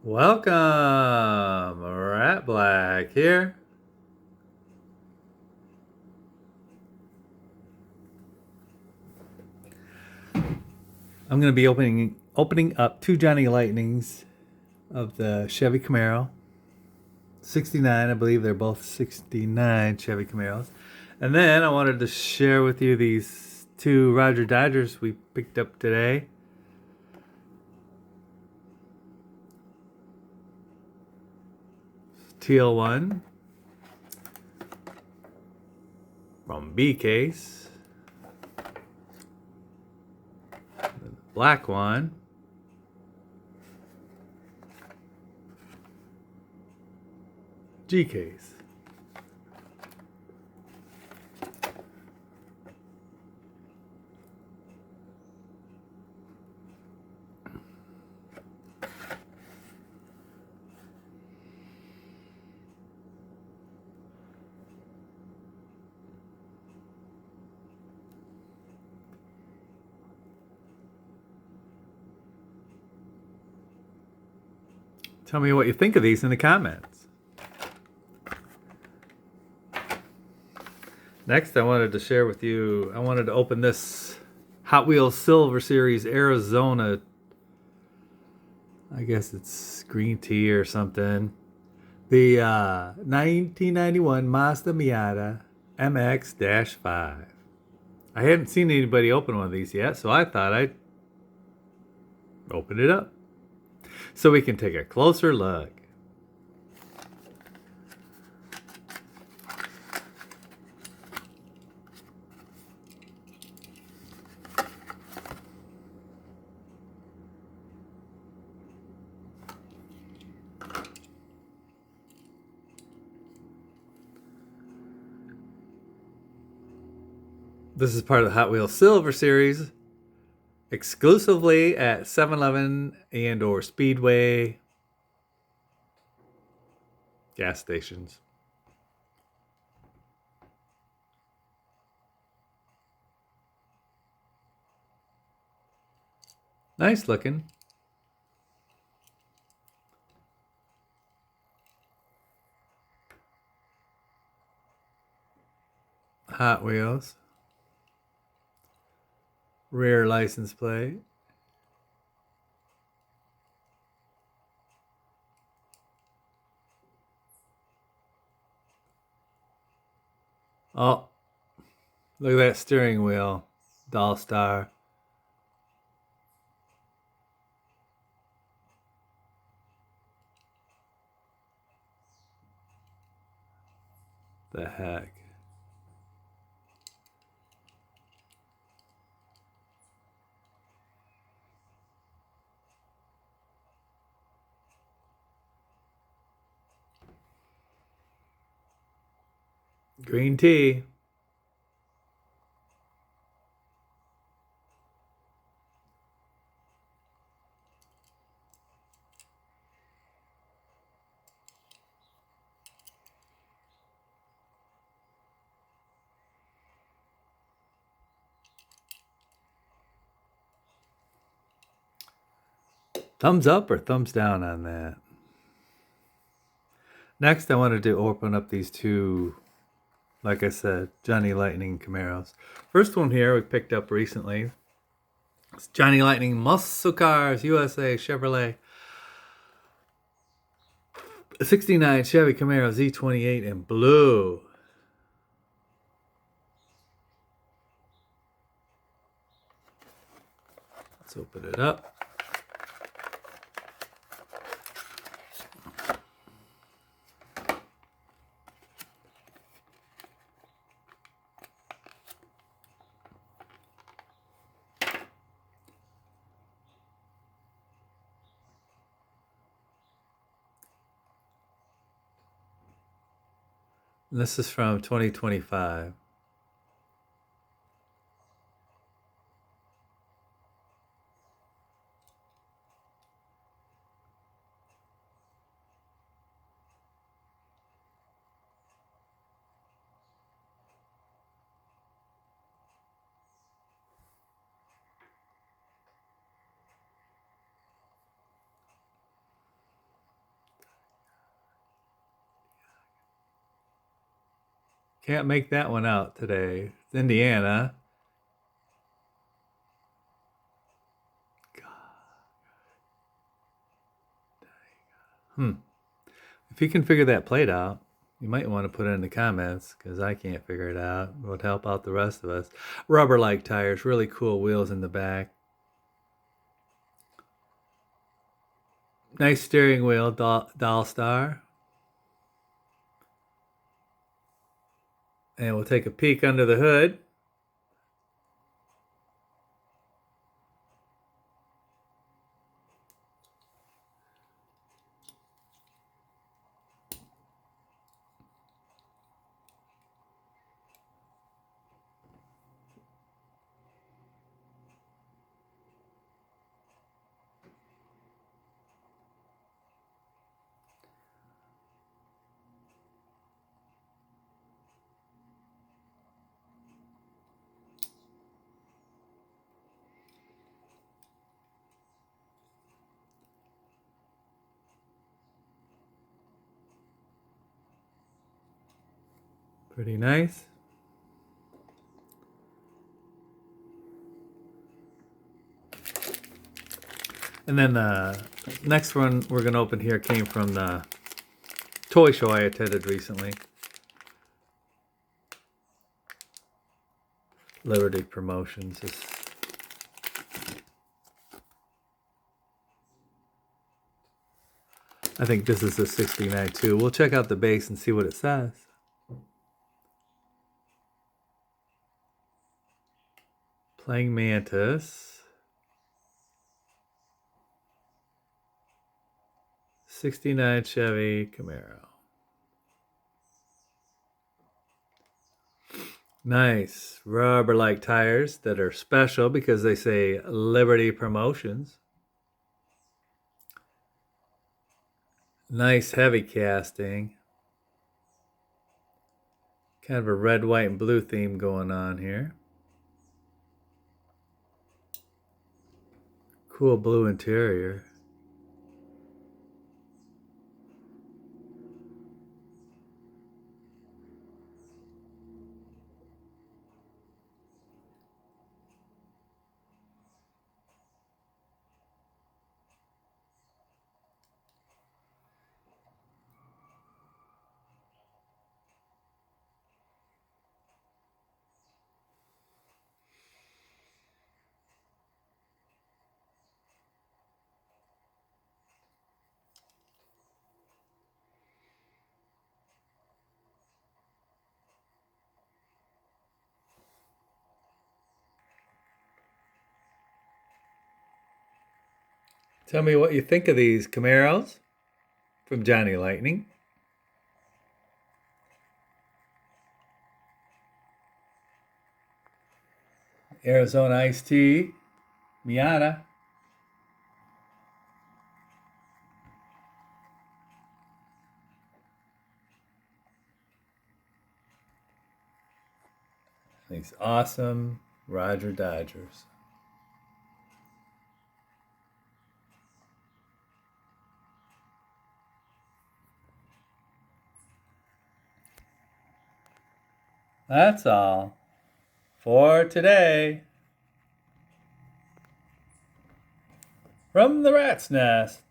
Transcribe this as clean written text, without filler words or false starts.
Welcome, Rat Black here. I'm going to be opening up two Johnny Lightnings of the Chevy Camaro. 69, I believe they're both 69 Chevy Camaros. And then I wanted to share with you these two Roger Dodgers we picked up today. TL1 from B case. The black one. G case. Tell me what you think of these in the comments. Next, I wanted to open this Hot Wheels Silver Series Arizona. I guess it's green tea or something. The 1991 Mazda Miata MX-5. I hadn't seen anybody open one of these yet, so I thought I'd open it up so we can take a closer look. This is part of the Hot Wheels Silver Series, exclusively at 7-Eleven and or Speedway gas stations. Nice looking. Hot Wheels. Rear license plate. Oh, look at that steering wheel. Doll Star. The heck. Green tea. Thumbs up or thumbs down on that? Next, I wanted to open up these two, like I said, Johnny Lightning Camaros. First one here we picked up recently. It's Johnny Lightning Muscle Cars USA Chevrolet 69 Chevy Camaro Z28 in blue. Let's open it up. And this is from 2025. Can't make that one out today. It's Indiana. If you can figure that plate out, you might want to put it in the comments because I can't figure it out. It would help out the rest of us. Rubber-like tires, really cool wheels in the back. Nice steering wheel, Doll Star. And we'll take a peek under the hood. Pretty nice. And then the next one we're going to open here came from the toy show I attended recently. Liberty Promotions. I think this is a 69 too. We'll check out the base and see what it says. Playing Mantis. 69 Chevy Camaro. Nice rubber-like tires that are special because they say Liberty Promotions. Nice heavy casting. Kind of a red, white, and blue theme going on here. Cool blue interior. Tell me what you think of these Camaros from Johnny Lightning. Arizona Iced Tea, Miata. These awesome Roger Dodgers. That's all for today. From the Rat's Nest.